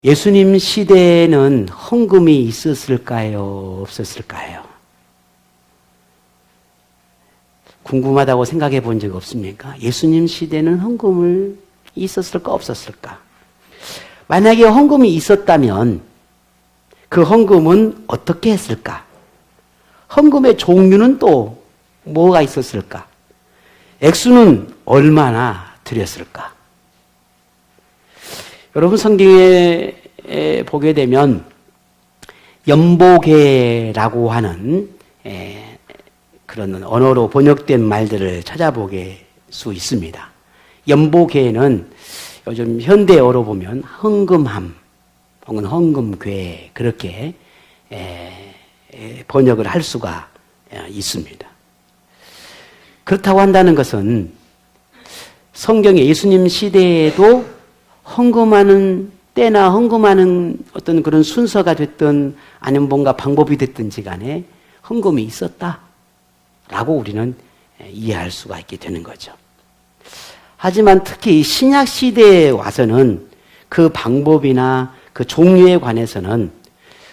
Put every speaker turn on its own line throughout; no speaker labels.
예수님 시대에는 헌금이 있었을까요? 없었을까요? 궁금하다고 생각해 본 적 없습니까? 예수님 시대는 헌금을 있었을까 없었을까? 만약에 헌금이 있었다면 그 헌금은 어떻게 했을까? 헌금의 종류는 또 뭐가 있었을까? 액수는 얼마나 드렸을까? 여러분 성경에 보게 되면 연보계라고 하는 그런 언어로 번역된 말들을 찾아보게 수 있습니다. 연보계는 요즘 현대어로 보면 헌금함 혹은 헌금괴 그렇게 번역을 할 수가 있습니다. 그렇다고 한다는 것은 성경에 예수님 시대에도 헌금하는 때나 헌금하는 어떤 그런 순서가 됐든 아니면 뭔가 방법이 됐든지 간에 헌금이 있었다라고 우리는 이해할 수가 있게 되는 거죠. 하지만 특히 신약 시대에 와서는 그 방법이나 그 종류에 관해서는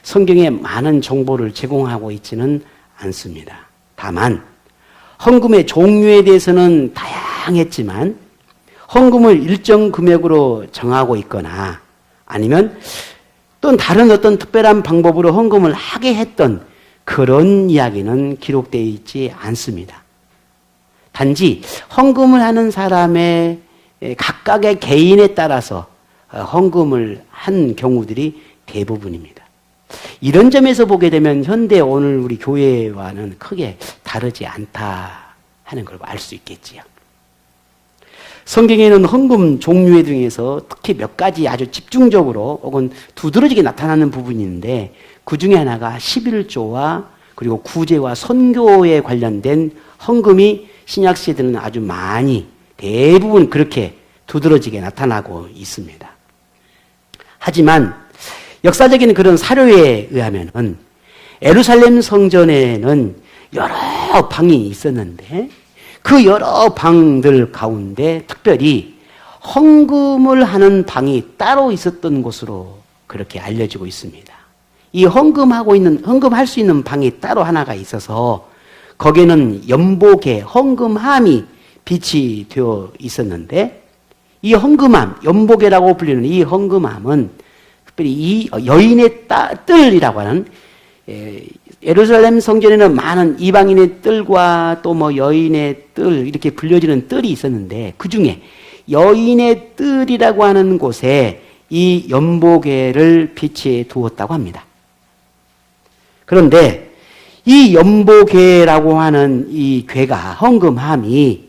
성경에 많은 정보를 제공하고 있지는 않습니다. 다만 헌금의 종류에 대해서는 다양했지만 헌금을 일정 금액으로 정하고 있거나 아니면 또 다른 어떤 특별한 방법으로 헌금을 하게 했던 그런 이야기는 기록되어 있지 않습니다. 단지 헌금을 하는 사람의 각각의 개인에 따라서 헌금을 한 경우들이 대부분입니다. 이런 점에서 보게 되면 현대 오늘 우리 교회와는 크게 다르지 않다 하는 걸 알 수 있겠지요. 성경에는 헌금 종류에 등에서 특히 몇 가지 아주 집중적으로 혹은 두드러지게 나타나는 부분이 있는데 그 중에 하나가 11조와 그리고 구제와 선교에 관련된 헌금이 신약 시대는 아주 많이 대부분 그렇게 두드러지게 나타나고 있습니다. 하지만 역사적인 그런 사료에 의하면은 예루살렘 성전에는 여러 방이 있었는데 그 여러 방들 가운데 특별히 헌금을 하는 방이 따로 있었던 곳으로 그렇게 알려지고 있습니다. 이 헌금할 수 있는 방이 따로 하나가 있어서 거기에는 연보계, 헌금함이 빛이 되어 있었는데 이 헌금함, 연보계라고 불리는 이 헌금함은 특별히 이 여인의 뜰이라고 하는 예루살렘 성전에는 많은 이방인의 뜰과 또 뭐 여인의 뜰 이렇게 불려지는 뜰이 있었는데 그 중에 여인의 뜰이라고 하는 곳에 이 연보궤를 비치해 두었다고 합니다. 그런데 이 연보궤라고 하는 이 궤가 헌금함이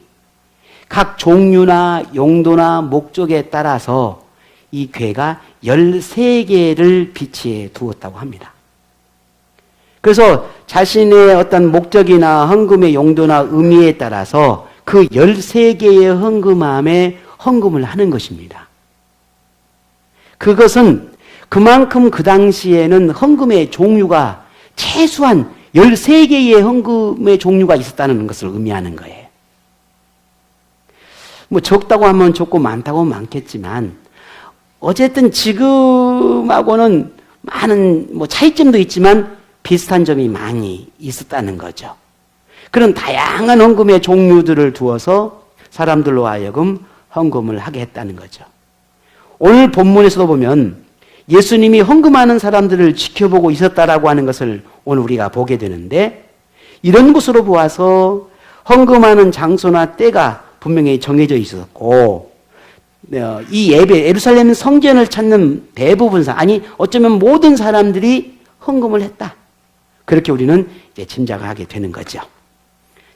각 종류나 용도나 목적에 따라서 이 궤가 13개를 비치해 두었다고 합니다. 그래서 자신의 어떤 목적이나 헌금의 용도나 의미에 따라서 그 13개의 헌금함에 헌금을 하는 것입니다. 그것은 그만큼 그 당시에는 헌금의 종류가 최소한 13개의 헌금의 종류가 있었다는 것을 의미하는 거예요. 뭐 적다고 하면 적고 많다고 하면 많겠지만 어쨌든 지금하고는 많은 뭐 차이점도 있지만 비슷한 점이 많이 있었다는 거죠. 그런 다양한 헌금의 종류들을 두어서 사람들로 하여금 헌금을 하게 했다는 거죠. 오늘 본문에서도 보면 예수님이 헌금하는 사람들을 지켜보고 있었다라고 하는 것을 오늘 우리가 보게 되는데 이런 것으로 보아서 헌금하는 장소나 때가 분명히 정해져 있었고 이 예배, 예루살렘 성전을 찾는 대부분 아니 어쩌면 모든 사람들이 헌금을 했다. 그렇게 우리는 이제 짐작을 하게 되는 거죠.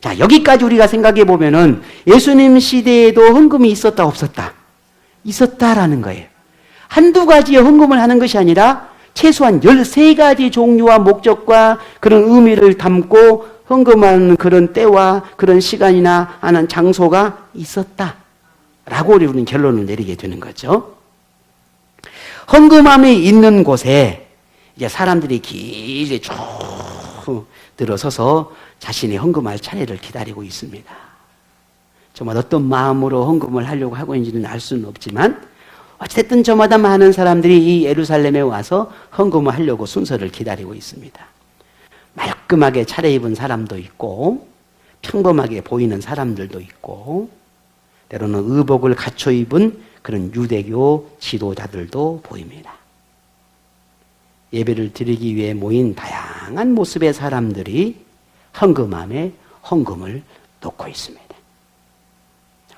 자, 여기까지 우리가 생각해 보면은 예수님 시대에도 헌금이 있었다, 없었다? 있었다라는 거예요. 한두 가지의 헌금을 하는 것이 아니라 최소한 13가지 종류와 목적과 그런 의미를 담고 헌금하는 그런 때와 그런 시간이나 하는 장소가 있었다라고 우리는 결론을 내리게 되는 거죠. 헌금함이 있는 곳에 이제 사람들이 길게 쭉 들어서서 자신이 헌금할 차례를 기다리고 있습니다. 정말 어떤 마음으로 헌금을 하려고 하고 있는지는 알 수는 없지만 어쨌든 저마다 많은 사람들이 이 예루살렘에 와서 헌금을 하려고 순서를 기다리고 있습니다. 말끔하게 차려입은 사람도 있고 평범하게 보이는 사람들도 있고 때로는 의복을 갖춰 입은 그런 유대교 지도자들도 보입니다. 예배를 드리기 위해 모인 다양한 모습의 사람들이 헌금함에 헌금을 놓고 있습니다.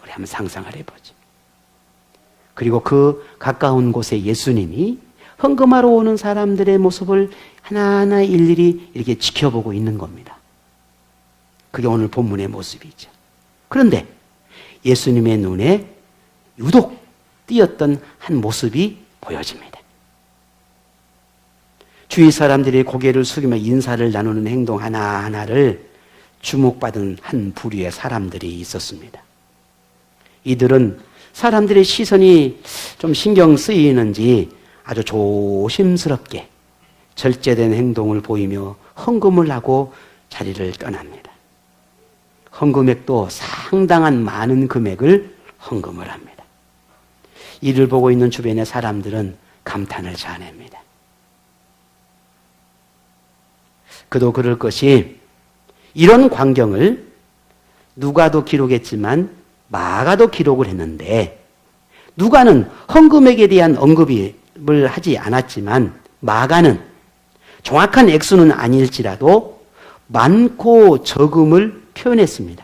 우리 한번 상상을 해보죠. 그리고 그 가까운 곳에 예수님이 헌금하러 오는 사람들의 모습을 하나하나 일일이 이렇게 지켜보고 있는 겁니다. 그게 오늘 본문의 모습이죠. 그런데 예수님의 눈에 유독 띄었던 한 모습이 보여집니다. 주위 사람들이 고개를 숙이며 인사를 나누는 행동 하나하나를 주목받은 한 부류의 사람들이 있었습니다. 이들은 사람들의 시선이 좀 신경 쓰이는지 아주 조심스럽게 절제된 행동을 보이며 헌금을 하고 자리를 떠납니다. 헌금액도 상당한 많은 금액을 헌금을 합니다. 이를 보고 있는 주변의 사람들은 감탄을 자아냅니다. 그도 그럴 것이 이런 광경을 누가도 기록했지만 마가도 기록을 했는데 누가는 헌금액에 대한 언급을 하지 않았지만 마가는 정확한 액수는 아닐지라도 많고 적음을 표현했습니다.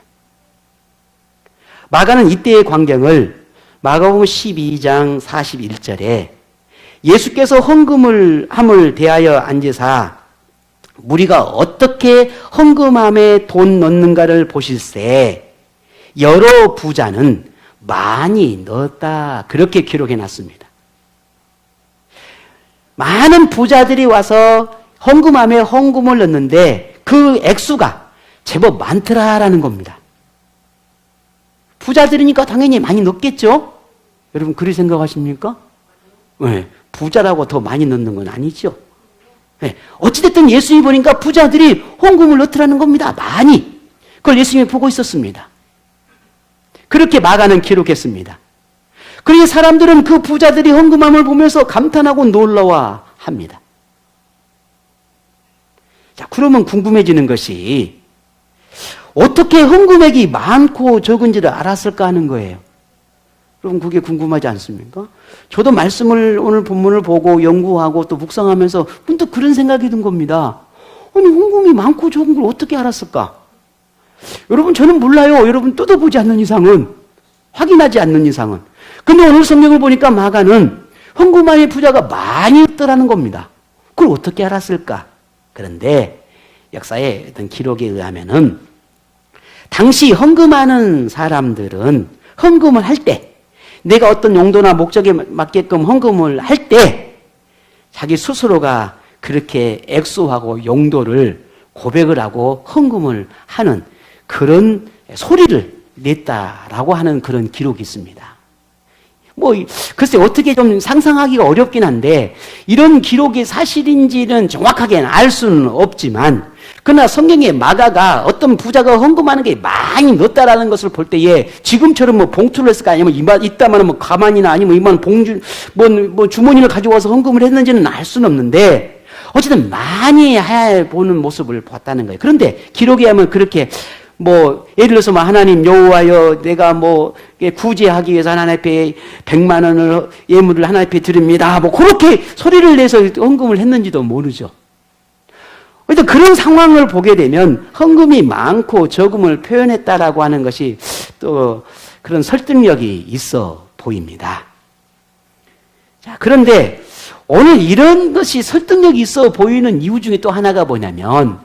마가는 이때의 광경을 마가복음 12장 41절에 예수께서 헌금을 함을 대하여 앉으사 무리가 어떻게 헌금함에 돈 넣는가를 보실세 여러 부자는 많이 넣었다 그렇게 기록해 놨습니다. 많은 부자들이 와서 헌금함에 헌금을 넣는데 그 액수가 제법 많더라라는 겁니다. 부자들이니까 당연히 많이 넣겠죠? 여러분 그리 생각하십니까? 네, 부자라고 더 많이 넣는 건 아니죠. 네, 어찌됐든 예수님이 보니까 부자들이 헌금을 넣더라는 겁니다. 많이. 그걸 예수님이 보고 있었습니다. 그렇게 마가는 기록했습니다. 그러니 사람들은 그 부자들이 헌금함을 보면서 감탄하고 놀라워 합니다. 자, 그러면 궁금해지는 것이 어떻게 헌금액이 많고 적은지를 알았을까 하는 거예요. 여러분 그게 궁금하지 않습니까? 저도 말씀을 오늘 본문을 보고 연구하고 또 묵상하면서 문득 그런 생각이 든 겁니다. 아니 헌금이 많고 적은 걸 어떻게 알았을까? 여러분 저는 몰라요. 여러분 뜯어보지 않는 이상은, 확인하지 않는 이상은. 근데 오늘 성경을 보니까 마가는 헌금함의 부자가 많이 있더라는 겁니다. 그걸 어떻게 알았을까? 그런데 역사의 어떤 기록에 의하면은 당시 헌금하는 사람들은 헌금을 할 때 내가 어떤 용도나 목적에 맞게끔 헌금을 할 때 자기 스스로가 그렇게 액수하고 용도를 고백을 하고 헌금을 하는 그런 소리를 냈다라고 하는 그런 기록이 있습니다. 글쎄 어떻게 좀 상상하기가 어렵긴 한데 이런 기록이 사실인지는 정확하게 알 수는 없지만 그러나 성경에 마가가 어떤 부자가 헌금하는 게 많이 넣었다라는 것을 볼 때에 지금처럼 봉투를 했을까 아니면 이따만은 가만이나 아니면 이만 봉주 주머니를 가져와서 헌금을 했는지는 알 수는 없는데 어쨌든 많이 보는 모습을 봤다는 거예요. 그런데 기록에 하면 그렇게 예를 들어서 하나님 여호와여 내가 구제하기 위해서 하나님 앞에 100만 원을 예물을 하나님 앞에 드립니다. 그렇게 소리를 내서 헌금을 했는지도 모르죠. 일단 그런 상황을 보게 되면 헌금이 많고 적음을 표현했다라고 하는 것이 또 그런 설득력이 있어 보입니다. 자, 그런데 오늘 이런 것이 설득력이 있어 보이는 이유 중에 또 하나가 뭐냐면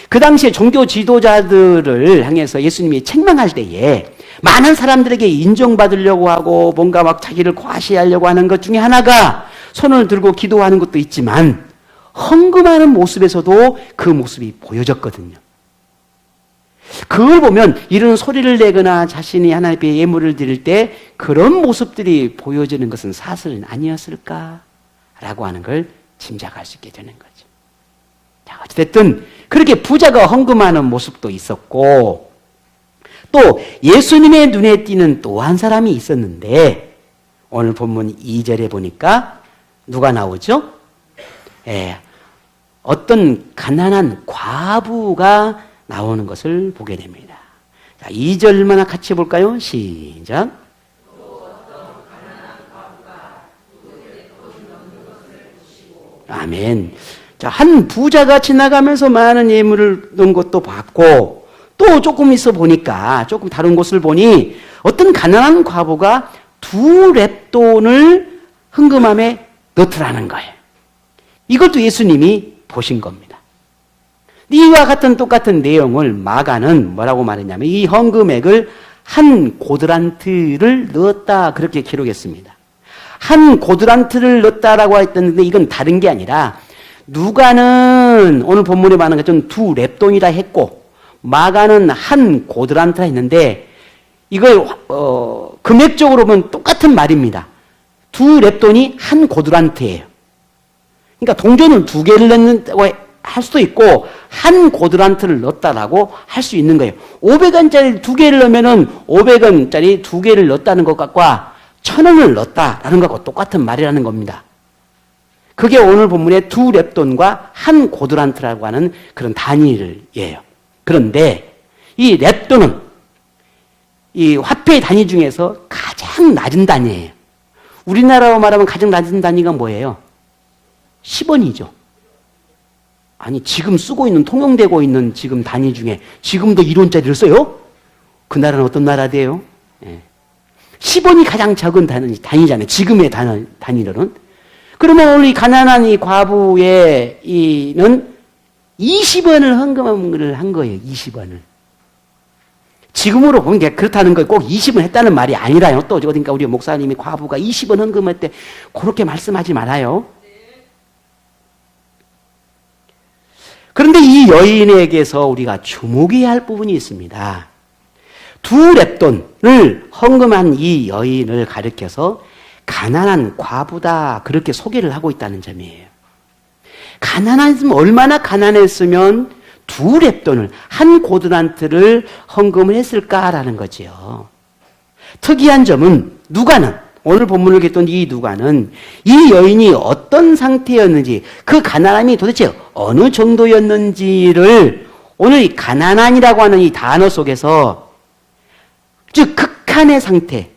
그 당시에 종교 지도자들을 향해서 예수님이 책망할 때에 많은 사람들에게 인정받으려고 하고 뭔가 자기를 과시하려고 하는 것 중에 하나가 손을 들고 기도하는 것도 있지만 헌금하는 모습에서도 그 모습이 보여졌거든요. 그걸 보면 이런 소리를 내거나 자신이 하나님 앞에 예물을 드릴 때 그런 모습들이 보여지는 것은 사실은 아니었을까라고 하는 걸 짐작할 수 있게 되는 거죠. 자, 어쨌든 그렇게 부자가 헌금하는 모습도 있었고 또 예수님의 눈에 띄는 또 한 사람이 있었는데 오늘 본문 2절에 보니까 누가 나오죠? 예, 어떤 가난한 과부가 나오는 것을 보게 됩니다. 자, 2절만 같이 볼까요? 시작. 아멘. 자, 한 부자가 지나가면서 많은 예물을 넣은 것도 봤고, 또 조금 있어 보니까, 조금 다른 곳을 보니, 어떤 가난한 과부가 2렙돈을 헌금함에 넣더라는 거예요. 이것도 예수님이 보신 겁니다. 이와 같은 똑같은 내용을 마가는 뭐라고 말했냐면, 이 헌금액을 한 고드란트를 넣었다, 그렇게 기록했습니다. 한 고드란트를 넣었다라고 했는데, 이건 다른 게 아니라, 누가는 오늘 본문에 말하는 것처럼 2렙돈이라 했고, 마가는 한 고드란트라 했는데, 이걸 금액적으로 보면 똑같은 말입니다. 2렙돈이 한 고드란트예요. 그러니까 동전을 2개를 넣는다고 할 수도 있고, 한 고드란트를 넣었다라고 할 수 있는 거예요. 500원짜리 2개를 넣으면은 500원짜리 2개를 넣었다는 것과 1000원을 넣었다라는 것과 똑같은 말이라는 겁니다. 그게 오늘 본문의 2렙돈과 한 고드란트라고 하는 그런 단위예요. 그런데 이 렙돈은 이 화폐 단위 중에서 가장 낮은 단위예요. 우리나라로 말하면 가장 낮은 단위가 뭐예요? 10원이죠. 아니, 지금 쓰고 있는, 통용되고 있는 지금 단위 중에 지금도 1원짜리를 써요? 그 나라는 어떤 나라대요? 10원이 가장 적은 단위잖아요. 지금의 단위로는. 그러면 오늘 이 가난한 이 과부의 이는 20원을 헌금을 한 거예요. 20원을. 지금으로 보면 그렇다는 거 꼭 20원 했다는 말이 아니라요. 또 어딘가 우리 목사님이 과부가 20원 헌금할 때 그렇게 말씀하지 말아요. 그런데 이 여인에게서 우리가 주목해야 할 부분이 있습니다. 2렙돈을 헌금한 이 여인을 가리켜서 가난한 과부다, 그렇게 소개를 하고 있다는 점이에요. 얼마나 가난했으면 2렙돈을, 한 고드란트를 헌금을 했을까라는 거지요. 특이한 점은 누가는, 오늘 본문을 읽던 이 누가는 이 여인이 어떤 상태였는지, 그 가난함이 도대체 어느 정도였는지를 오늘 이 가난한이라고 하는 이 단어 속에서, 즉 극한의 상태,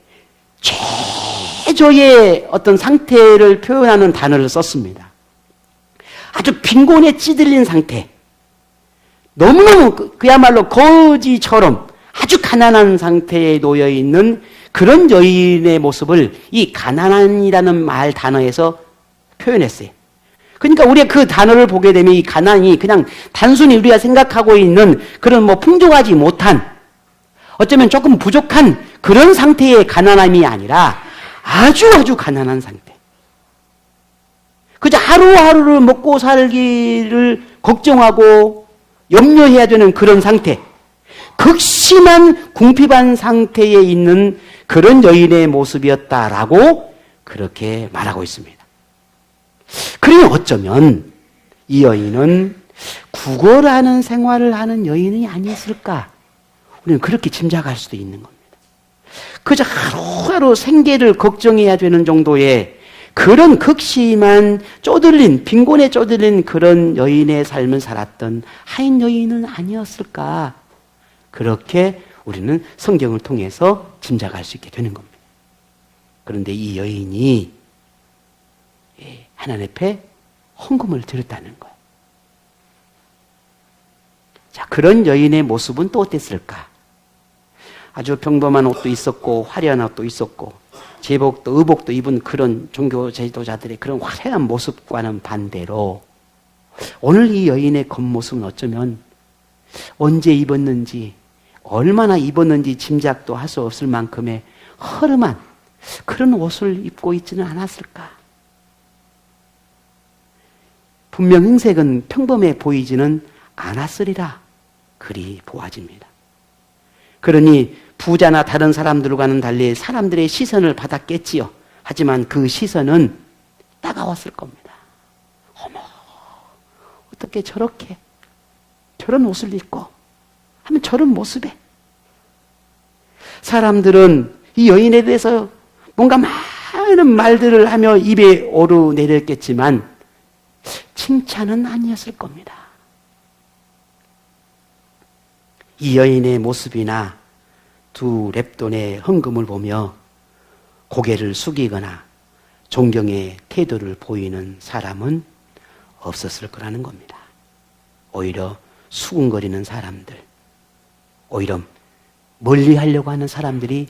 최저의 어떤 상태를 표현하는 단어를 썼습니다. 아주 빈곤에 찌들린 상태, 너무너무 그야말로 거지처럼 아주 가난한 상태에 놓여 있는 그런 여인의 모습을 이 가난한이라는 말 단어에서 표현했어요. 그러니까 우리가 그 단어를 보게 되면 이 가난이 그냥 단순히 우리가 생각하고 있는 그런 풍족하지 못한, 어쩌면 조금 부족한 그런 상태의 가난함이 아니라 아주 가난한 상태. 그저 하루하루를 먹고 살기를 걱정하고 염려해야 되는 그런 상태. 극심한 궁핍한 상태에 있는 그런 여인의 모습이었다라고 그렇게 말하고 있습니다. 그러면 어쩌면 이 여인은 구걸하는 생활을 하는 여인이 아니었을까? 우리는 그렇게 짐작할 수도 있는 겁니다. 그저 하루하루 생계를 걱정해야 되는 정도의 그런 극심한 빈곤에 쪼들린 그런 여인의 삶을 살았던 하인 여인은 아니었을까? 그렇게 우리는 성경을 통해서 짐작할 수 있게 되는 겁니다. 그런데 이 여인이 하나님 앞에 헌금을 드렸다는 거예요. 자, 그런 여인의 모습은 또 어땠을까? 아주 평범한 옷도 있었고 화려한 옷도 있었고 제복도 의복도 입은 그런 종교 제도자들의 그런 화려한 모습과는 반대로 오늘 이 여인의 겉모습은 어쩌면 언제 입었는지, 얼마나 입었는지 짐작도 할 수 없을 만큼의 허름한 그런 옷을 입고 있지는 않았을까? 분명 행색은 평범해 보이지는 않았으리라 그리 보아집니다. 그러니 부자나 다른 사람들과는 달리 사람들의 시선을 받았겠지요. 하지만 그 시선은 따가웠을 겁니다. 어머, 어떻게 저렇게 저런 옷을 입고 하면 저런 모습에 사람들은 이 여인에 대해서 뭔가 많은 말들을 하며 입에 오르내렸겠지만 칭찬은 아니었을 겁니다. 이 여인의 모습이나 두 렙돈의 헌금을 보며 고개를 숙이거나 존경의 태도를 보이는 사람은 없었을 거라는 겁니다. 오히려 수군거리는 사람들, 오히려 멀리 하려고 하는 사람들이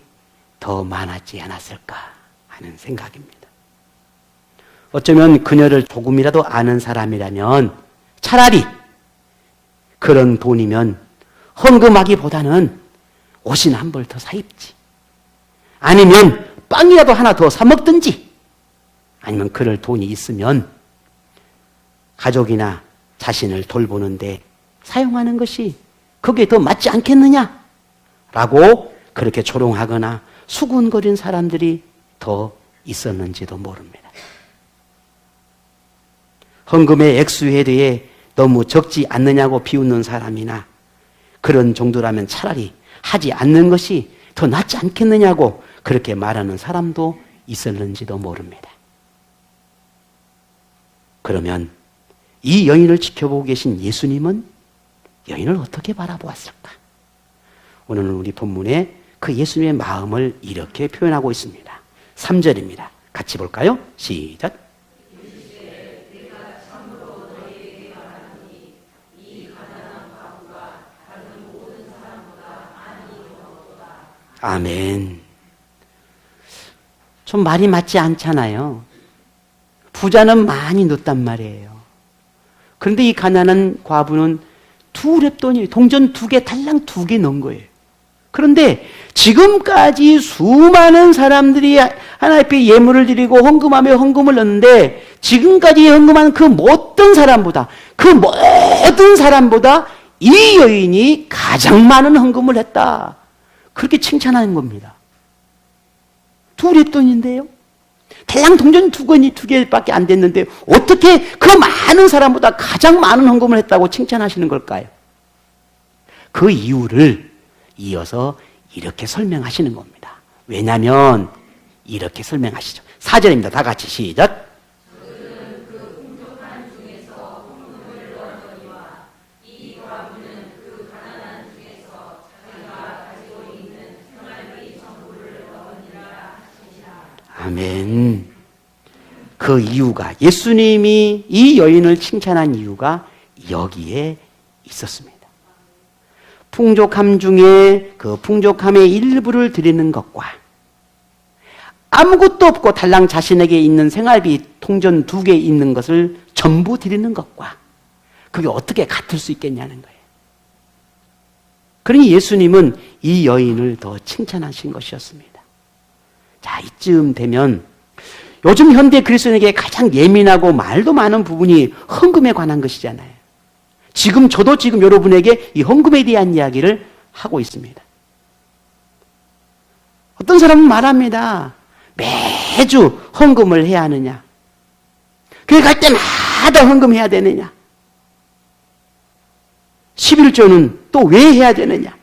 더 많았지 않았을까 하는 생각입니다. 어쩌면 그녀를 조금이라도 아는 사람이라면 차라리 그런 돈이면 헌금하기보다는 옷이나 한 벌 더 사입지, 아니면 빵이라도 하나 더 사 먹든지, 아니면 그럴 돈이 있으면 가족이나 자신을 돌보는데 사용하는 것이 거기에 더 맞지 않겠느냐 라고 그렇게 조롱하거나 수군거린 사람들이 더 있었는지도 모릅니다. 헌금의 액수에 대해 너무 적지 않느냐고 비웃는 사람이나 그런 정도라면 차라리 하지 않는 것이 더 낫지 않겠느냐고 그렇게 말하는 사람도 있었는지도 모릅니다. 그러면 이 여인을 지켜보고 계신 예수님은 여인을 어떻게 바라보았을까? 오늘은 우리 본문에 그 예수님의 마음을 이렇게 표현하고 있습니다. 3절입니다. 같이 볼까요? 시작. 아멘. 좀 말이 맞지 않잖아요. 부자는 많이 넣었단 말이에요. 그런데 이 가난한 과부는 두 렙돈이 동전 2개, 달랑 2개 넣은 거예요. 그런데 지금까지 수많은 사람들이 하나님 앞에 예물을 드리고 헌금하며 헌금을 넣는데 지금까지 헌금한 그 모든 사람보다 이 여인이 가장 많은 헌금을 했다. 그렇게 칭찬하는 겁니다. 2렙돈인데요. 달랑 동전 2개밖에 안 됐는데 어떻게 그 많은 사람보다 가장 많은 헌금을 했다고 칭찬하시는 걸까요? 그 이유를 이어서 이렇게 설명하시는 겁니다. 왜냐하면 이렇게 설명하시죠. 4절입니다. 다 같이 시작. 아멘. 그 이유가, 예수님이 이 여인을 칭찬한 이유가 여기에 있었습니다. 풍족함 중에 그 풍족함의 일부를 드리는 것과 아무것도 없고 달랑 자신에게 있는 생활비 통전 2개 있는 것을 전부 드리는 것과 그게 어떻게 같을 수 있겠냐는 거예요. 그러니 예수님은 이 여인을 더 칭찬하신 것이었습니다. 자, 이쯤 되면 요즘 현대 그리스도인에게 가장 예민하고 말도 많은 부분이 헌금에 관한 것이잖아요. 저도 지금 여러분에게 이 헌금에 대한 이야기를 하고 있습니다. 어떤 사람은 말합니다. 매주 헌금을 해야 하느냐? 교회 갈 때마다 헌금해야 되느냐? 11조는 또 왜 해야 되느냐?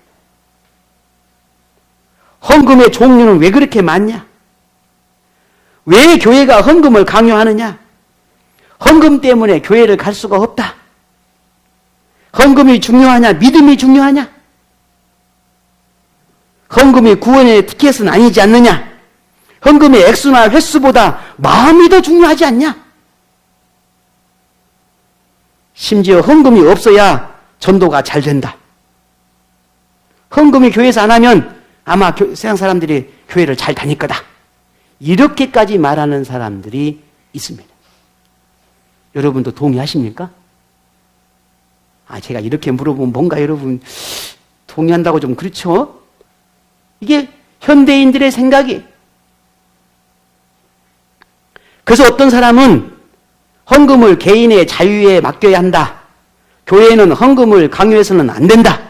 헌금의 종류는 왜 그렇게 많냐? 왜 교회가 헌금을 강요하느냐? 헌금 때문에 교회를 갈 수가 없다. 헌금이 중요하냐? 믿음이 중요하냐? 헌금이 구원의 티켓은 아니지 않느냐? 헌금의 액수나 횟수보다 마음이 더 중요하지 않냐? 심지어 헌금이 없어야 전도가 잘 된다. 헌금이 교회에서 안 하면 아마 세상 사람들이 교회를 잘 다닐 거다. 이렇게까지 말하는 사람들이 있습니다. 여러분도 동의하십니까? 제가 이렇게 물어보면 뭔가 여러분 동의한다고 좀 그렇죠? 이게 현대인들의 생각이. 그래서 어떤 사람은 헌금을 개인의 자유에 맡겨야 한다. 교회는 헌금을 강요해서는 안 된다.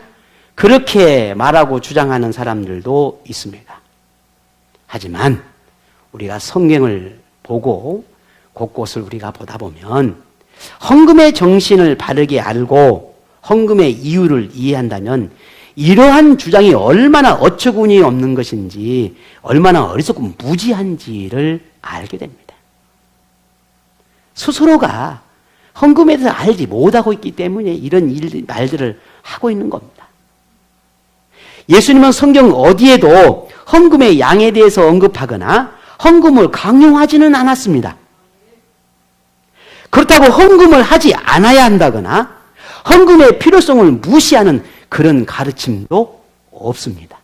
그렇게 말하고 주장하는 사람들도 있습니다. 하지만 우리가 성경을 보고 곳곳을 우리가 보다 보면 헌금의 정신을 바르게 알고 헌금의 이유를 이해한다면 이러한 주장이 얼마나 어처구니 없는 것인지 얼마나 어리석고 무지한지를 알게 됩니다. 스스로가 헌금에 대해서 알지 못하고 있기 때문에 이런 말들을 하고 있는 겁니다. 예수님은 성경 어디에도 헌금의 양에 대해서 언급하거나 헌금을 강요하지는 않았습니다. 그렇다고 헌금을 하지 않아야 한다거나 헌금의 필요성을 무시하는 그런 가르침도 없습니다.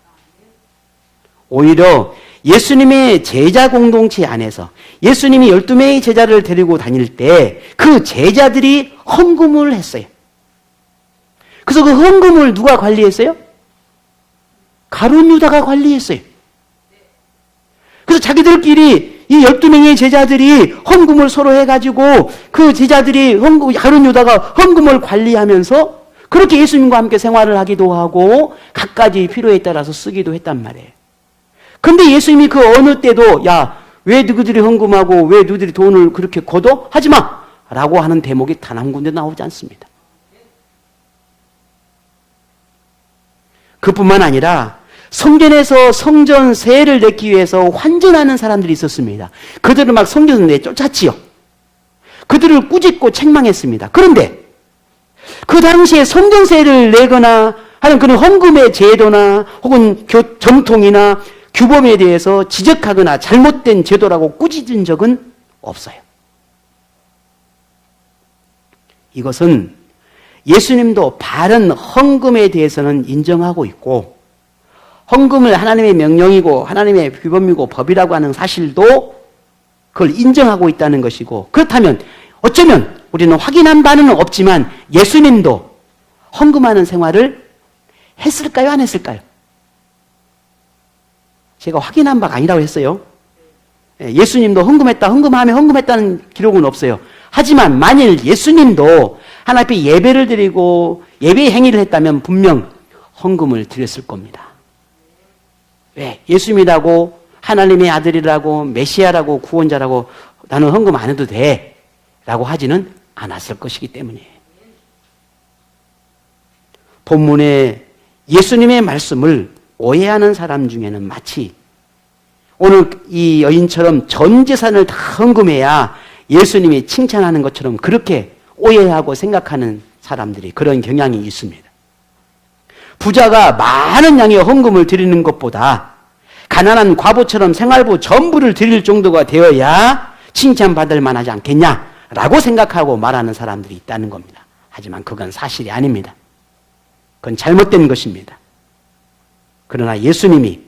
오히려 예수님의 제자 공동체 안에서 예수님이 12명의 제자를 데리고 다닐 때 그 제자들이 헌금을 했어요. 그래서 그 헌금을 누가 관리했어요? 가룟 유다가 관리했어요. 그래서 자기들끼리 이 12명의 제자들이 헌금을 서로 해가지고 그 제자들이 가룟 유다가 헌금을 관리하면서 그렇게 예수님과 함께 생활을 하기도 하고 갖가지 필요에 따라서 쓰기도 했단 말이에요. 근데 예수님이 그 어느 때도 야, 왜 너희들이 헌금하고 왜 너희들이 돈을 그렇게 걷어? 하지 마! 라고 하는 대목이 단 한 군데 나오지 않습니다. 그뿐만 아니라 성전에서 성전 세를 냈기 위해서 환전하는 사람들이 있었습니다. 그들을 막 성전을 내쫓았지요. 그들을 꾸짖고 책망했습니다. 그런데 그 당시에 성전세를 내거나 하는 그런 헌금의 제도나 혹은 전통이나 규범에 대해서 지적하거나 잘못된 제도라고 꾸짖은 적은 없어요. 이것은 예수님도 바른 헌금에 대해서는 인정하고 있고 헌금을 하나님의 명령이고 하나님의 규범이고 법이라고 하는 사실도 그걸 인정하고 있다는 것이고 그렇다면 어쩌면 우리는 확인한 바는 없지만 예수님도 헌금하는 생활을 했을까요? 안 했을까요? 제가 확인한 바가 아니라고 했어요. 예수님도 헌금했다는 기록은 없어요. 하지만 만일 예수님도 하나님 앞에 예배를 드리고 예배 행위를 했다면 분명 헌금을 드렸을 겁니다. 왜? 예수님이라고 하나님의 아들이라고 메시아라고 구원자라고 나는 헌금 안 해도 돼 라고 하지는 않았을 것이기 때문이에요. 본문에 예수님의 말씀을 오해하는 사람 중에는 마치 오늘 이 여인처럼 전 재산을 다 헌금해야 예수님이 칭찬하는 것처럼 그렇게 오해하고 생각하는 사람들이 그런 경향이 있습니다. 부자가 많은 양의 헌금을 드리는 것보다 가난한 과부처럼 생활부 전부를 드릴 정도가 되어야 칭찬받을 만하지 않겠냐라고 생각하고 말하는 사람들이 있다는 겁니다. 하지만 그건 사실이 아닙니다. 그건 잘못된 것입니다. 그러나 예수님이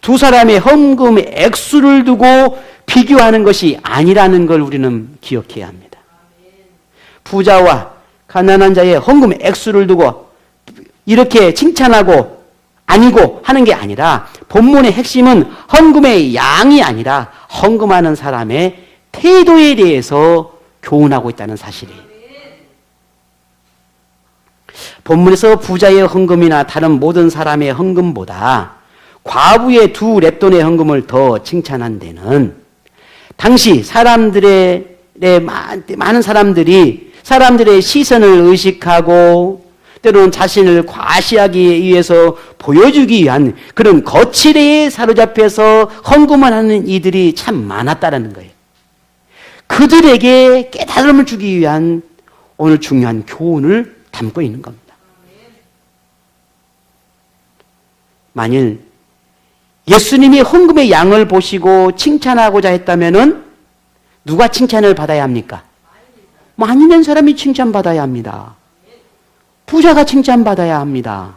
두 사람의 헌금 액수를 두고 비교하는 것이 아니라는 걸 우리는 기억해야 합니다. 부자와 가난한 자의 헌금 액수를 두고 이렇게 칭찬하고 아니고 하는 게 아니라 본문의 핵심은 헌금의 양이 아니라 헌금하는 사람의 태도에 대해서 교훈하고 있다는 사실이에요. 본문에서 부자의 헌금이나 다른 모든 사람의 헌금보다 과부의 2렙돈의 헌금을 더 칭찬한 데는 당시 많은 사람들의 시선을 의식하고 때로는 자신을 과시하기 위해서 보여주기 위한 그런 거칠에 사로잡혀서 헌금을 하는 이들이 참 많았다는 거예요. 그들에게 깨달음을 주기 위한 오늘 중요한 교훈을 담고 있는 겁니다. 만일 예수님이 헌금의 양을 보시고 칭찬하고자 했다면은 누가 칭찬을 받아야 합니까? 많이 낸 사람이 칭찬받아야 합니다. 부자가 칭찬받아야 합니다.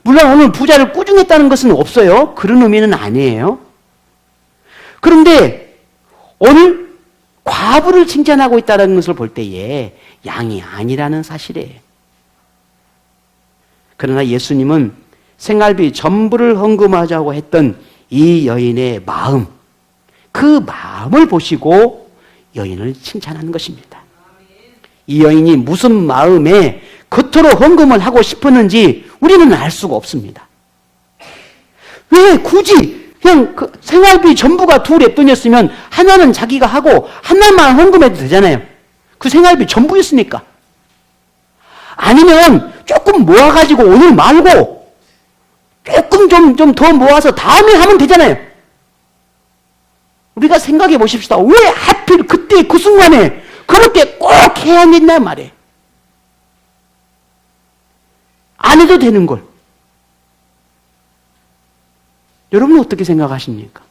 물론 오늘 부자를 꾸중했다는 것은 없어요. 그런 의미는 아니에요. 그런데 오늘 과부를 칭찬하고 있다는 것을 볼 때에 양이 아니라는 사실이에요. 그러나 예수님은 생활비 전부를 헌금하자고 했던 이 여인의 마음, 그 마음을 보시고 여인을 칭찬하는 것입니다. 이 여인이 무슨 마음에 그토록 헌금을 하고 싶었는지 우리는 알 수가 없습니다. 왜 굳이 그냥 그 생활비 전부가 2렙돈이었으면 하나는 자기가 하고 하나만 헌금해도 되잖아요. 그 생활비 전부였으니까. 아니면 조금 모아가지고 오늘 말고 조금 좀 더 모아서 다음에 하면 되잖아요. 우리가 생각해 보십시다. 왜 하필 그때 그 순간에 그렇게 꼭 해야 된단 말이에요. 안 해도 되는 걸. 여러분은 어떻게 생각하십니까?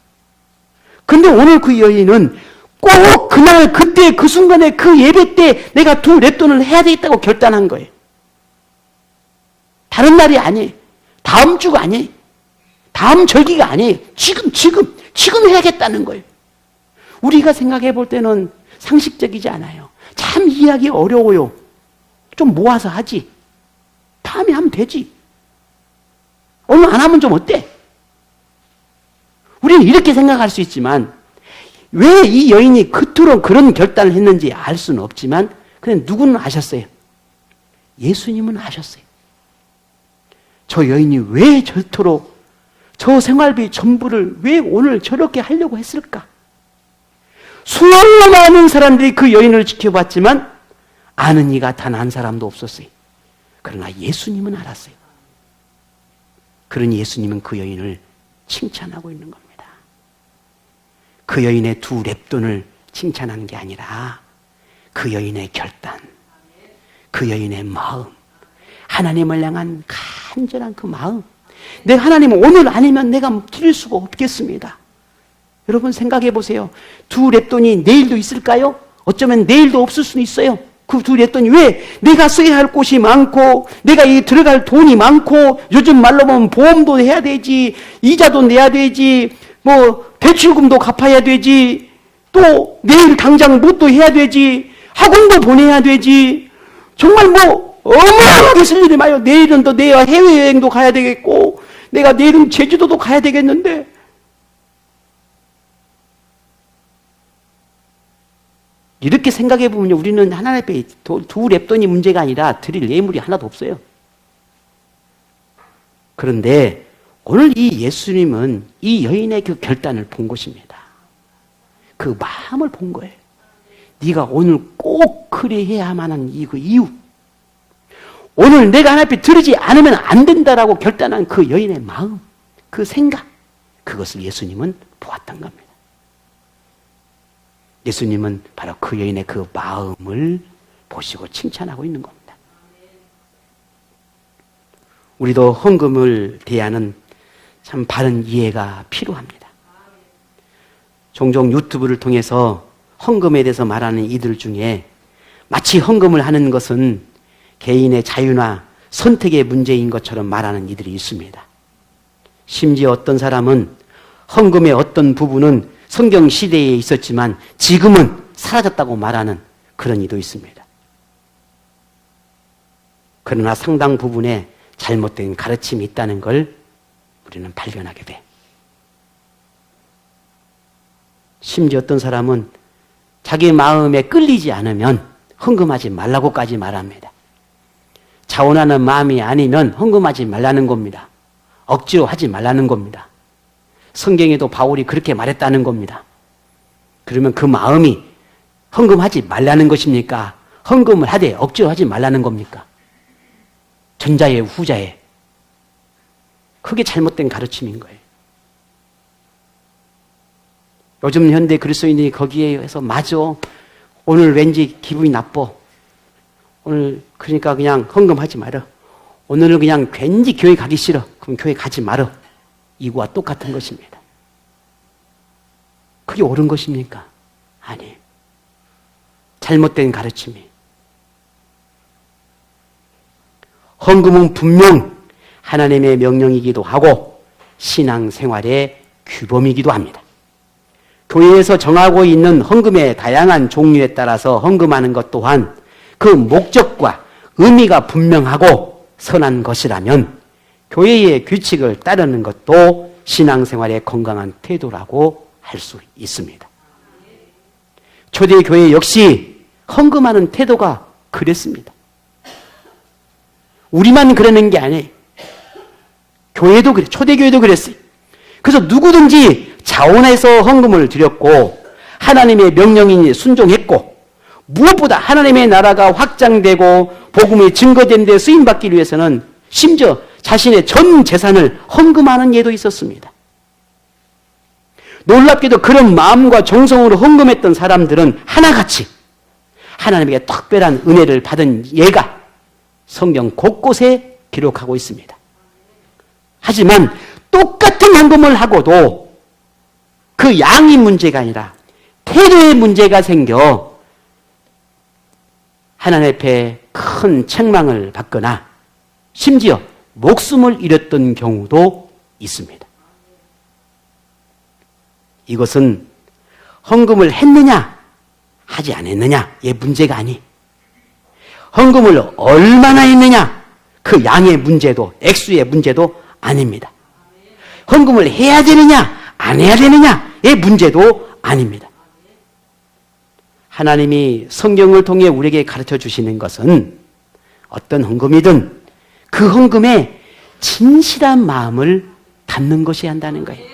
근데 오늘 그 여인은 꼭 그날 그때 그 순간에 그 예배 때 내가 2 랩돈을 해야 되겠다고 결단한 거예요. 다른 날이 아니에요. 다음 주가 아니에요. 다음 절기가 아니에요. 지금 해야겠다는 거예요. 우리가 생각해 볼 때는 상식적이지 않아요. 참 이해하기 어려워요. 좀 모아서 하지. 다음에 하면 되지. 오늘 안 하면 좀 어때? 우리는 이렇게 생각할 수 있지만 왜 이 여인이 그토록 그런 결단을 했는지 알 수는 없지만 그냥 누구는 아셨어요. 예수님은 아셨어요. 저 여인이 왜 저토록 저 생활비 전부를 왜 오늘 저렇게 하려고 했을까? 수많은 많은 사람들이 그 여인을 지켜봤지만 아는 이가 단 한 사람도 없었어요. 그러나 예수님은 알았어요. 그러니 예수님은 그 여인을 칭찬하고 있는 겁니다. 그 여인의 2 랩돈을 칭찬하는 게 아니라 그 여인의 결단, 그 여인의 마음, 하나님을 향한 간절한 그 마음. 내가 하나님 오늘 아니면 내가 드릴 수가 없겠습니다. 여러분 생각해 보세요. 2 랩돈이 내일도 있을까요? 어쩌면 내일도 없을 수는 있어요. 그 2 랩돈이 왜? 내가 써야 할 곳이 많고 내가 이 들어갈 돈이 많고 요즘 말로 보면 보험도 해야 되지, 이자도 내야 되지, 뭐 대출금도 갚아야 되지, 또 내일 당장 뭣도 해야 되지, 학원도 보내야 되지, 정말 뭐 어마어마하게 쓸 일이 많아요. 내일은 또 내가 해외여행도 가야 되겠고 내가 내일은 제주도도 가야 되겠는데 이렇게 생각해 보면 우리는 하나님 앞에 2 랩돈이 문제가 아니라 드릴 예물이 하나도 없어요. 그런데 오늘 이 예수님은 이 여인의 그 결단을 본 것입니다. 그 마음을 본 거예요. 네가 오늘 꼭 그래야만 하는 그 이유. 오늘 내가 하나님 앞에 드리지 않으면 안 된다라고 결단한 그 여인의 마음, 그 생각, 그것을 예수님은 보았던 겁니다. 예수님은 바로 그 여인의 그 마음을 보시고 칭찬하고 있는 겁니다. 우리도 헌금을 대하는 참 바른 이해가 필요합니다. 종종 유튜브를 통해서 헌금에 대해서 말하는 이들 중에 마치 헌금을 하는 것은 개인의 자유나 선택의 문제인 것처럼 말하는 이들이 있습니다. 심지어 어떤 사람은 헌금의 어떤 부분은 성경 시대에 있었지만 지금은 사라졌다고 말하는 그런 이도 있습니다. 그러나 상당 부분에 잘못된 가르침이 있다는 걸 우리는 발견하게 돼. 심지어 어떤 사람은 자기 마음에 끌리지 않으면 헌금하지 말라고까지 말합니다. 자원하는 마음이 아니면 헌금하지 말라는 겁니다. 억지로 하지 말라는 겁니다. 성경에도 바울이 그렇게 말했다는 겁니다. 그러면 그 마음이 헌금하지 말라는 것입니까? 헌금을 하되 억지로 하지 말라는 겁니까? 전자에 후자에. 그게 잘못된 가르침인 거예요. 요즘 현대 그리스도인들이 거기에 해서 맞아. 오늘 왠지 기분이 나빠. 오늘 그러니까 그냥 헌금하지 마라. 오늘은 그냥 왠지 교회 가기 싫어. 그럼 교회 가지 마라. 이거와 똑같은 것입니다. 그게 옳은 것입니까? 아니에요. 잘못된 가르침이. 헌금은 분명 하나님의 명령이기도 하고 신앙생활의 규범이기도 합니다. 교회에서 정하고 있는 헌금의 다양한 종류에 따라서 헌금하는 것 또한 그 목적과 의미가 분명하고 선한 것이라면 교회의 규칙을 따르는 것도 신앙생활의 건강한 태도라고 할 수 있습니다. 초대교회 역시 헌금하는 태도가 그랬습니다. 우리만 그러는 게 아니에요. 교회도 그래, 초대교회도 그랬어요. 그래서 누구든지 자원해서 헌금을 드렸고 하나님의 명령이 순종했고 무엇보다 하나님의 나라가 확장되고 복음이 증거된 데 쓰임받기 위해서는 심지어 자신의 전 재산을 헌금하는 예도 있었습니다. 놀랍게도 그런 마음과 정성으로 헌금했던 사람들은 하나같이 하나님에게 특별한 은혜를 받은 예가 성경 곳곳에 기록하고 있습니다. 하지만 똑같은 헌금을 하고도 그 양이 문제가 아니라 태도의 문제가 생겨 하나님 앞에 큰 책망을 받거나 심지어 목숨을 잃었던 경우도 있습니다. 이것은 헌금을 했느냐 하지 않았느냐의 문제가 아니, 헌금을 얼마나 했느냐 그 양의 문제도 액수의 문제도 아닙니다. 헌금을 해야 되느냐 안 해야 되느냐의 문제도 아닙니다. 하나님이 성경을 통해 우리에게 가르쳐 주시는 것은 어떤 헌금이든 그 헌금에 진실한 마음을 담는 것이 한다는 거예요.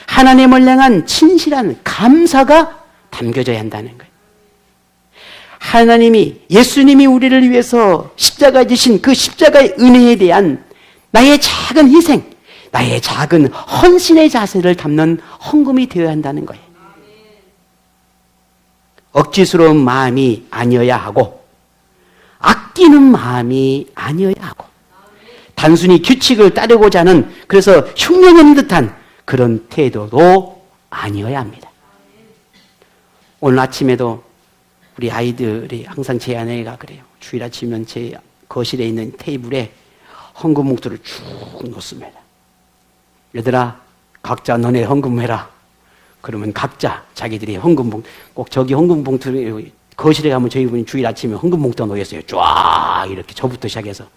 하나님을 향한 진실한 감사가 담겨져야 한다는 거예요. 하나님이, 예수님이 우리를 위해서 십자가에 지신 그 십자가의 은혜에 대한 나의 작은 희생, 나의 작은 헌신의 자세를 담는 헌금이 되어야 한다는 거예요. 억지스러운 마음이 아니어야 하고 아끼는 마음이 아니어야 하고 단순히 규칙을 따르고자 하는, 그래서 흉내내는 듯한 그런 태도도 아니어야 합니다. 오늘 아침에도 우리 아이들이 항상 제 아내가 그래요. 주일 아침이면 제 거실에 있는 테이블에 헌금 봉투를 쭉 놓습니다. 얘들아, 각자 너네 헌금해라. 그러면 각자 자기들이 헌금 봉투, 꼭 저기 헌금 봉투를 거실에 가면 저희 분이 주일 아침에 헌금 봉투가 놓였어요. 쫙 이렇게 저부터 시작해서.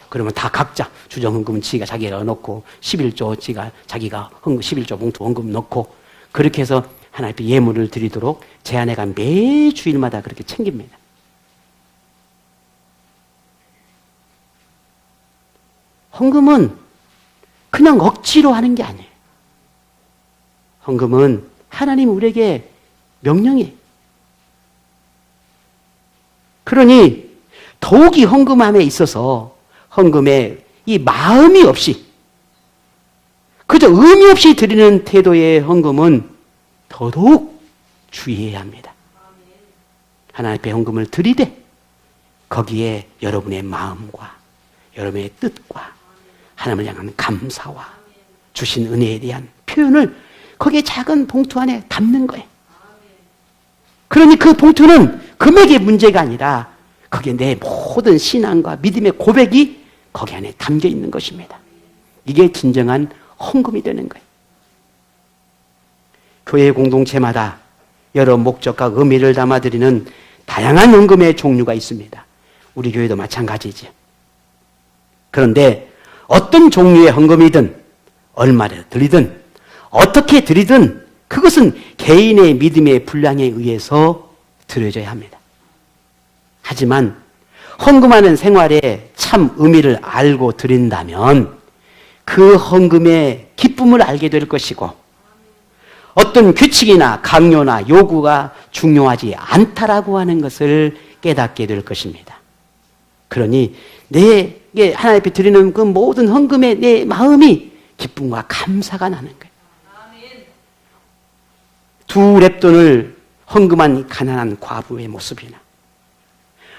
그러면 다 각자 주정 헌금은 자기가 넣고 11조 자기가 11조 봉투 헌금 넣고 그렇게 해서 하나님 앞에 예물을 드리도록 제 아내가 매 주일마다 그렇게 챙깁니다. 헌금은 그냥 억지로 하는 게 아니에요. 헌금은 하나님 우리에게 명령이에요. 그러니 더욱이 헌금함에 있어서 헌금에 이 마음이 없이 그저 의미 없이 드리는 태도의 헌금은 더더욱 주의해야 합니다. 하나님 앞에 헌금을 드리되 거기에 여러분의 마음과 여러분의 뜻과 하나님을 향한 감사와 주신 은혜에 대한 표현을 거기에 작은 봉투 안에 담는 거예요. 그러니 그 봉투는 금액의 문제가 아니라 거기에 내 모든 신앙과 믿음의 고백이 거기 안에 담겨 있는 것입니다. 이게 진정한 헌금이 되는 거예요. 교회 공동체마다 여러 목적과 의미를 담아드리는 다양한 헌금의 종류가 있습니다. 우리 교회도 마찬가지죠. 그런데 어떤 종류의 헌금이든 얼마를 드리든 어떻게 드리든 그것은 개인의 믿음의 분량에 의해서 드려져야 합니다. 하지만 헌금하는 생활에 참 의미를 알고 드린다면 그 헌금의 기쁨을 알게 될 것이고 어떤 규칙이나 강요나 요구가 중요하지 않다라고 하는 것을 깨닫게 될 것입니다. 그러니 내게 하나님 앞에 드리는 그 모든 헌금에 내 마음이 기쁨과 감사가 나는 거예요. 두 랩돈을 헌금한 가난한 과부의 모습이나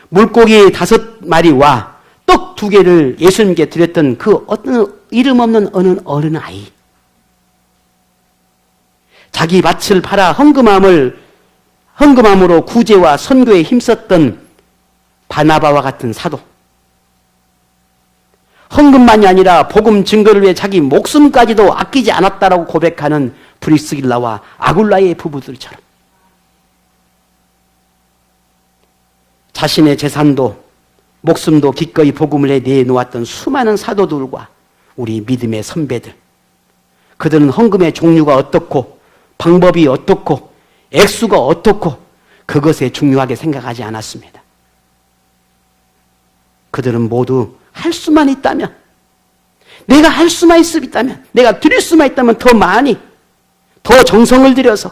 물고기 5마리와 떡 2개를 예수님께 드렸던 그 어떤 이름 없는 어느 어린아이, 자기 밭을 팔아 헌금함으로 구제와 선교에 힘썼던 바나바와 같은 사도, 헌금만이 아니라 복음 증거를 위해 자기 목숨까지도 아끼지 않았다라고 고백하는 브리스길라와 아굴라의 부부들처럼 자신의 재산도 목숨도 기꺼이 복음을 내놓았던 수많은 사도들과 우리 믿음의 선배들, 그들은 헌금의 종류가 어떻고 방법이 어떻고 액수가 어떻고 그것에 중요하게 생각하지 않았습니다. 그들은 모두 할 수만 있다면, 내가 할 수만 있다면, 내가 드릴 수만 있다면 더 많이, 더 정성을 들여서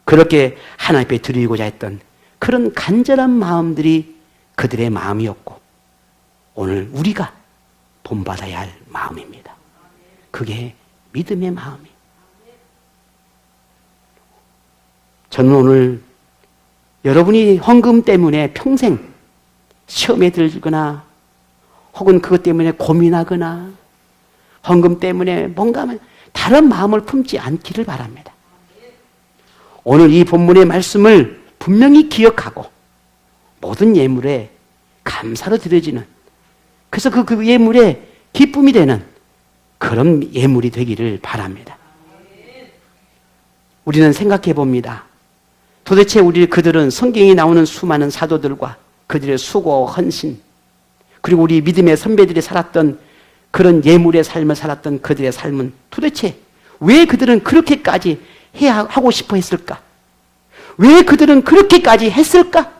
그렇게 하나님 앞에 드리고자 했던 그런 간절한 마음들이 그들의 마음이었고 오늘 우리가 본받아야 할 마음입니다. 그게 믿음의 마음이. 저는 오늘 여러분이 헌금 때문에 평생 시험에 들거나 혹은 그것 때문에 고민하거나 헌금 때문에 뭔가 다른 마음을 품지 않기를 바랍니다. 오늘 이 본문의 말씀을 분명히 기억하고 모든 예물에 감사로 드려지는, 그래서 그 예물에 기쁨이 되는 그런 예물이 되기를 바랍니다. 우리는 생각해 봅니다. 도대체 그들은 성경에 나오는 수많은 사도들과 그들의 수고, 헌신, 그리고 우리 믿음의 선배들이 살았던 그런 예물의 삶을 살았던 그들의 삶은 도대체 왜 그들은 그렇게까지 하고 싶어 했을까? 왜 그들은 그렇게까지 했을까?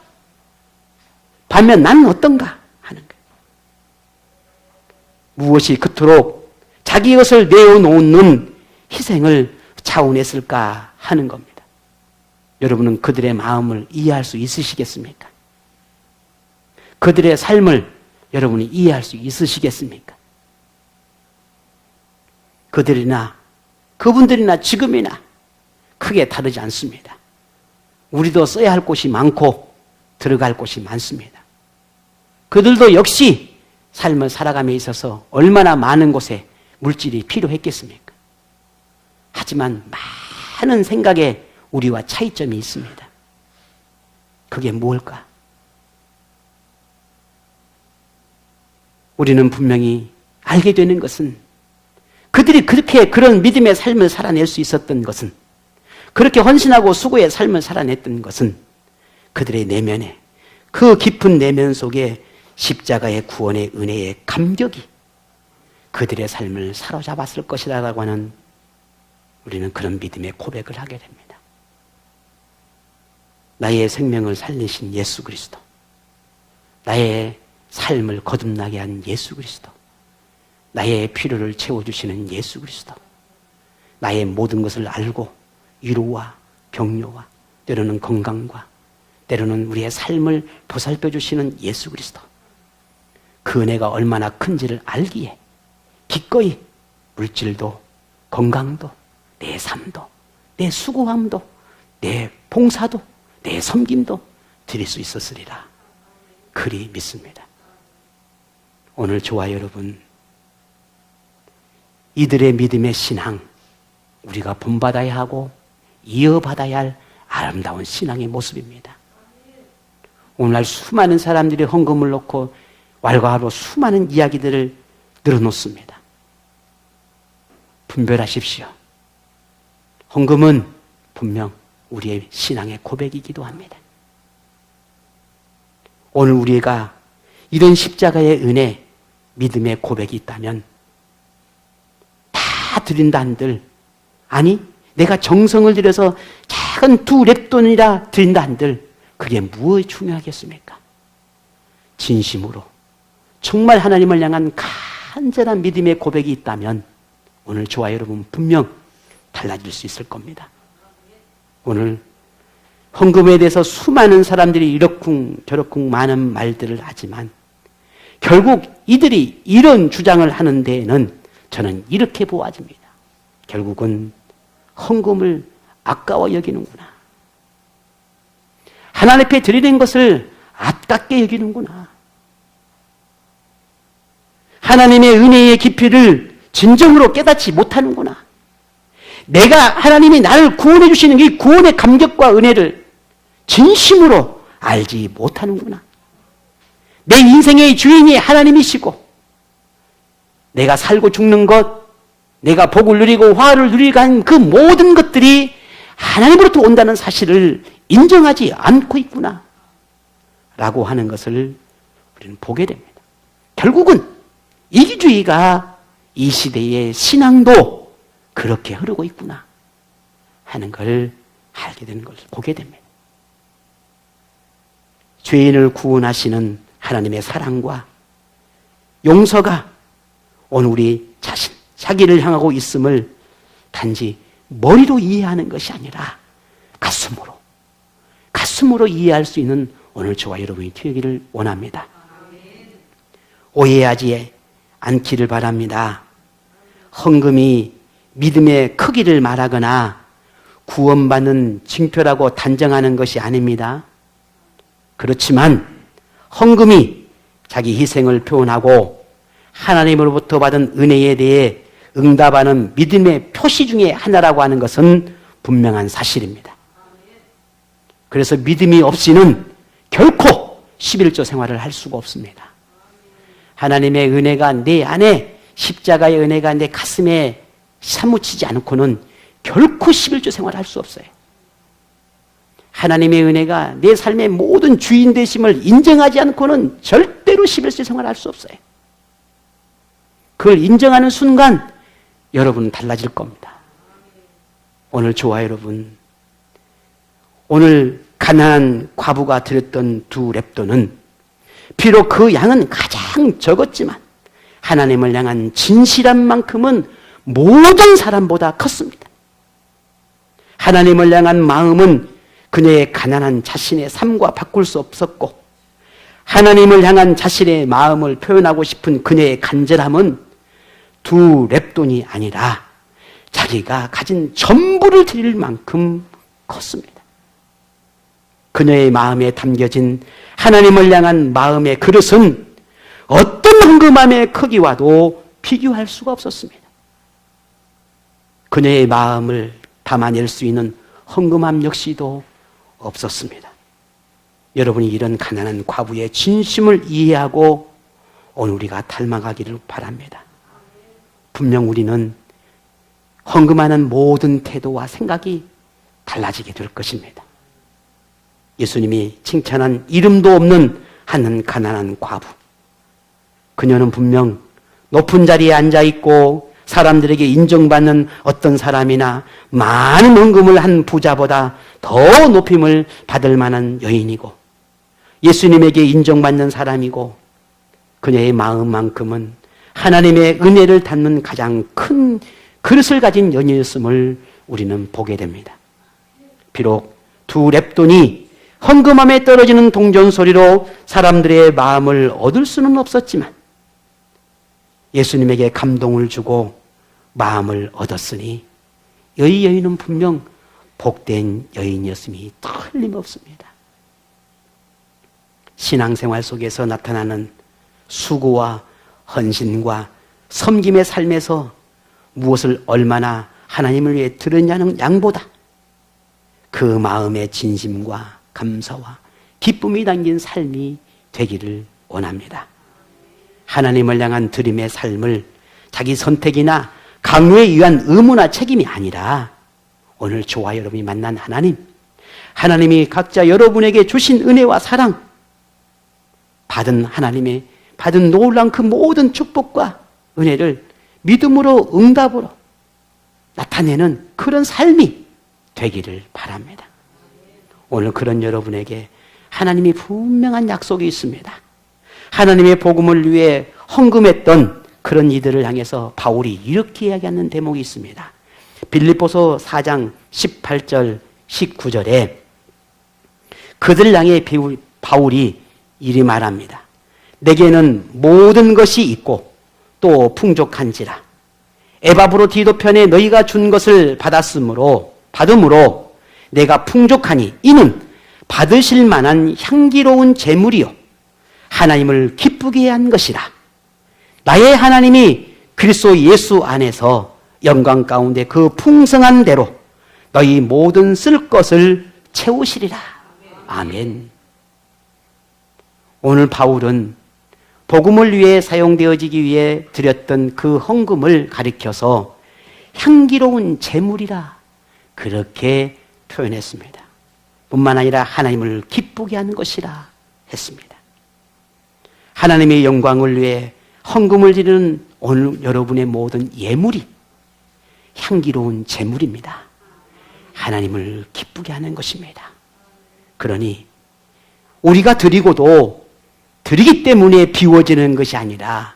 반면 나는 어떤가 하는 거예요. 무엇이 그토록 자기 것을 내어놓는 희생을 차원했을까 하는 겁니다. 여러분은 그들의 마음을 이해할 수 있으시겠습니까? 그들의 삶을 여러분이 이해할 수 있으시겠습니까? 그분들이나 지금이나 크게 다르지 않습니다. 우리도 써야 할 곳이 많고 들어갈 곳이 많습니다. 그들도 역시 삶을 살아감에 있어서 얼마나 많은 곳에 물질이 필요했겠습니까? 하지만 많은 생각에 우리와 차이점이 있습니다. 그게 무엇일까? 우리는 분명히 알게 되는 것은 그들이 그렇게 그런 믿음의 삶을 살아낼 수 있었던 것은, 그렇게 헌신하고 수고의 삶을 살아냈던 것은 그들의 내면에, 그 깊은 내면 속에 십자가의 구원의 은혜의 감격이 그들의 삶을 사로잡았을 것이라고 하는, 우리는 그런 믿음의 고백을 하게 됩니다. 나의 생명을 살리신 예수 그리스도, 나의 삶을 거듭나게 한 예수 그리스도, 나의 필요를 채워주시는 예수 그리스도, 나의 모든 것을 알고 위로와 격려와 때로는 건강과 때로는 우리의 삶을 보살펴주시는 예수 그리스도, 그 은혜가 얼마나 큰지를 알기에 기꺼이 물질도 건강도 내 삶도 내 수고함도 내 봉사도 내 섬김도 드릴 수 있었으리라 그리 믿습니다. 오늘 저와 여러분, 이들의 믿음의 신앙, 우리가 본받아야 하고 이어받아야 할 아름다운 신앙의 모습입니다. 오늘날 수많은 사람들이 헌금을 놓고 왈가왈부 수많은 이야기들을 늘어놓습니다. 분별하십시오. 헌금은 분명 우리의 신앙의 고백이기도 합니다. 오늘 우리가 이런 십자가의 은혜, 믿음의 고백이 있다면 다 드린다 한들, 아니 내가 정성을 들여서 작은 2렙돈이라 드린다 한들 그게 무엇이 중요하겠습니까? 진심으로 정말 하나님을 향한 간절한 믿음의 고백이 있다면 오늘 저와 여러분 분명 달라질 수 있을 겁니다. 오늘 헌금에 대해서 수많은 사람들이 이렇쿵 저렇쿵 많은 말들을 하지만 결국 이들이 이런 주장을 하는 데에는 저는 이렇게 보아집니다. 결국은 헌금을 아까워 여기는구나. 하나님 앞에 드리는 것을 아깝게 여기는구나. 하나님의 은혜의 깊이를 진정으로 깨닫지 못하는구나. 내가 하나님이 나를 구원해 주시는 이 구원의 감격과 은혜를 진심으로 알지 못하는구나. 내 인생의 주인이 하나님이시고 내가 살고 죽는 것, 내가 복을 누리고 화를 누리고 한 그 모든 것들이 하나님으로부터 온다는 사실을 인정하지 않고 있구나 라고 하는 것을 우리는 보게 됩니다. 결국은 이기주의가 이 시대의 신앙도 그렇게 흐르고 있구나 하는 걸 알게 되는 것을 보게 됩니다. 죄인을 구원하시는 하나님의 사랑과 용서가 오늘 우리 자기를 향하고 있음을 단지 머리로 이해하는 것이 아니라 가슴으로 이해할 수 있는 오늘 저와 여러분이 되기를 원합니다. 오해하지 않기를 바랍니다. 헌금이 믿음의 크기를 말하거나 구원받는 징표라고 단정하는 것이 아닙니다. 그렇지만 헌금이 자기 희생을 표현하고 하나님으로부터 받은 은혜에 대해 응답하는 믿음의 표시 중에 하나라고 하는 것은 분명한 사실입니다. 그래서 믿음이 없이는 결코 11조 생활을 할 수가 없습니다. 하나님의 은혜가 내 안에, 십자가의 은혜가 내 가슴에 사무치지 않고는 결코 11조 생활을 할 수 없어요. 하나님의 은혜가 내 삶의 모든 주인 되심을 인정하지 않고는 절대로 11조 생활을 할 수 없어요. 그걸 인정하는 순간 여러분은 달라질 겁니다. 오늘 저와 여러분, 오늘 가난한 과부가 드렸던 2렙돈은 비록 그 양은 가장 적었지만 하나님을 향한 진실한 만큼은 모든 사람보다 컸습니다. 하나님을 향한 마음은 그녀의 가난한 자신의 삶과 바꿀 수 없었고, 하나님을 향한 자신의 마음을 표현하고 싶은 그녀의 간절함은 2렙돈이 아니라 자기가 가진 전부를 드릴 만큼 컸습니다. 그녀의 마음에 담겨진 하나님을 향한 마음의 그릇은 어떤 헌금함의 크기와도 비교할 수가 없었습니다. 그녀의 마음을 담아낼 수 있는 헌금함 역시도 없었습니다. 여러분이 이런 가난한 과부의 진심을 이해하고 오늘 우리가 닮아가기를 바랍니다. 분명 우리는 헌금하는 모든 태도와 생각이 달라지게 될 것입니다. 예수님이 칭찬한 이름도 없는 한 가난한 과부. 그녀는 분명 높은 자리에 앉아있고 사람들에게 인정받는 어떤 사람이나 많은 헌금을 한 부자보다 더 높임을 받을 만한 여인이고, 예수님에게 인정받는 사람이고, 그녀의 마음만큼은 하나님의 은혜를 담는 가장 큰 그릇을 가진 여인이었음을 우리는 보게 됩니다. 비록 2렙돈이 헌금함에 떨어지는 동전소리로 사람들의 마음을 얻을 수는 없었지만 예수님에게 감동을 주고 마음을 얻었으니 이 여인은 분명 복된 여인이었음이 틀림없습니다. 신앙생활 속에서 나타나는 수고와 헌신과 섬김의 삶에서 무엇을 얼마나 하나님을 위해 들었냐는 양보다 그 마음의 진심과 감사와 기쁨이 담긴 삶이 되기를 원합니다. 하나님을 향한 드림의 삶을 자기 선택이나 강요에 의한 의무나 책임이 아니라 오늘 저와 여러분이 만난 하나님이 각자 여러분에게 주신 은혜와 사랑, 받은 놀라운 그 모든 축복과 은혜를 믿음으로 응답으로 나타내는 그런 삶이 되기를 바랍니다. 오늘 그런 여러분에게 하나님이 분명한 약속이 있습니다. 하나님의 복음을 위해 헌금했던 그런 이들을 향해서 바울이 이렇게 이야기하는 대목이 있습니다. 빌립보서 4장 18절 19절에 그들 향해 바울이 이리 말합니다. 내게는 모든 것이 있고 또 풍족한지라. 에바브로 디도편에 너희가 준 것을 받음으로 내가 풍족하니 이는 받으실 만한 향기로운 제물이요 하나님을 기쁘게 한 것이라. 나의 하나님이 그리스도 예수 안에서 영광 가운데 그 풍성한 대로 너희 모든 쓸 것을 채우시리라. 아멘. 오늘 바울은 복음을 위해 사용되어지기 위해 드렸던 그 헌금을 가리켜서 향기로운 제물이라 그렇게 표현했습니다. 뿐만 아니라 하나님을 기쁘게 하는 것이라 했습니다. 하나님의 영광을 위해 헌금을 드리는 오늘 여러분의 모든 예물이 향기로운 제물입니다. 하나님을 기쁘게 하는 것입니다. 그러니 우리가 드리고도 드리기 때문에 비워지는 것이 아니라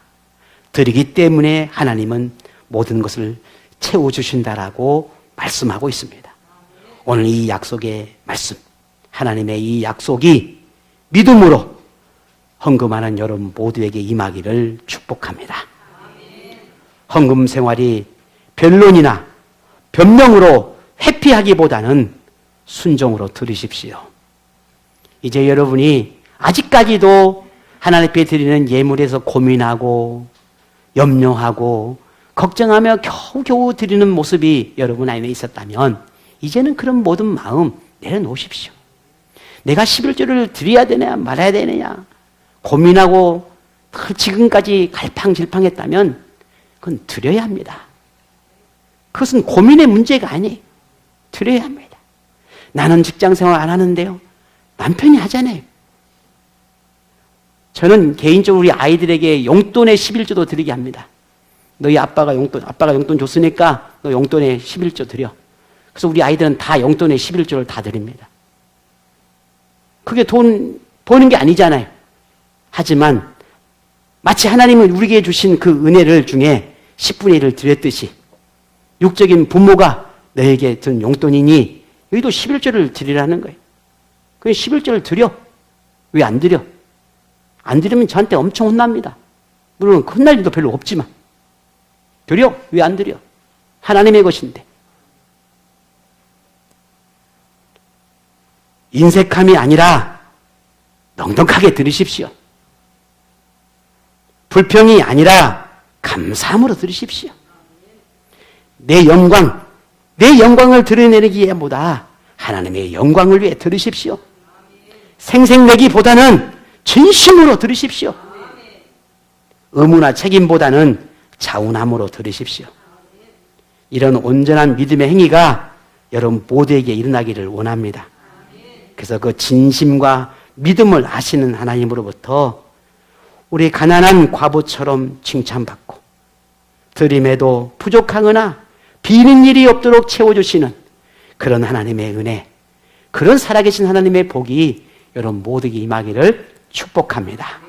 드리기 때문에 하나님은 모든 것을 채워주신다라고 말씀하고 있습니다. 오늘 이 약속의 말씀, 하나님의 이 약속이 믿음으로 헌금하는 여러분 모두에게 임하기를 축복합니다. 헌금 생활이 변론이나 변명으로 회피하기보다는 순종으로 들으십시오. 이제 여러분이 아직까지도 하나님 앞에 드리는 예물에서 고민하고 염려하고 걱정하며 겨우겨우 드리는 모습이 여러분 안에 있었다면 이제는 그런 모든 마음 내려놓으십시오. 내가 11조를 드려야 되냐 말아야 되느냐 고민하고 지금까지 갈팡질팡했다면 그건 드려야 합니다. 그것은 고민의 문제가 아니에요. 드려야 합니다. 나는 직장생활 안 하는데요. 남편이 하잖아요. 저는 개인적으로 우리 아이들에게 용돈의 11조도 드리게 합니다. 너희 아빠가 용돈 줬으니까 너 용돈의 11조 드려. 그래서 우리 아이들은 다 용돈의 11조를 다 드립니다. 그게 돈 버는 게 아니잖아요. 하지만 마치 하나님은 우리에게 주신 그 은혜를 중에 10분의 1을 드렸듯이 육적인 부모가 너에게 든 용돈이니 여기도 11조를 드리라는 거예요. 그 11조를 드려. 왜 안 드려? 안 드리면 저한테 엄청 혼납니다. 물론 혼날 일도 별로 없지만 드려. 왜 안 드려? 하나님의 것인데. 인색함이 아니라 넉넉하게 들으십시오. 불평이 아니라 감사함으로 들으십시오. 내 영광을 드러내기보다 하나님의 영광을 위해 들으십시오. 생색내기보다는 진심으로 들으십시오. 의무나 책임보다는 자운함으로 들으십시오. 이런 온전한 믿음의 행위가 여러분 모두에게 일어나기를 원합니다. 그래서 그 진심과 믿음을 아시는 하나님으로부터 우리 가난한 과부처럼 칭찬받고 드림에도 부족하거나 비는 일이 없도록 채워주시는 그런 하나님의 은혜, 그런 살아계신 하나님의 복이 여러분 모두에게 임하기를 축복합니다.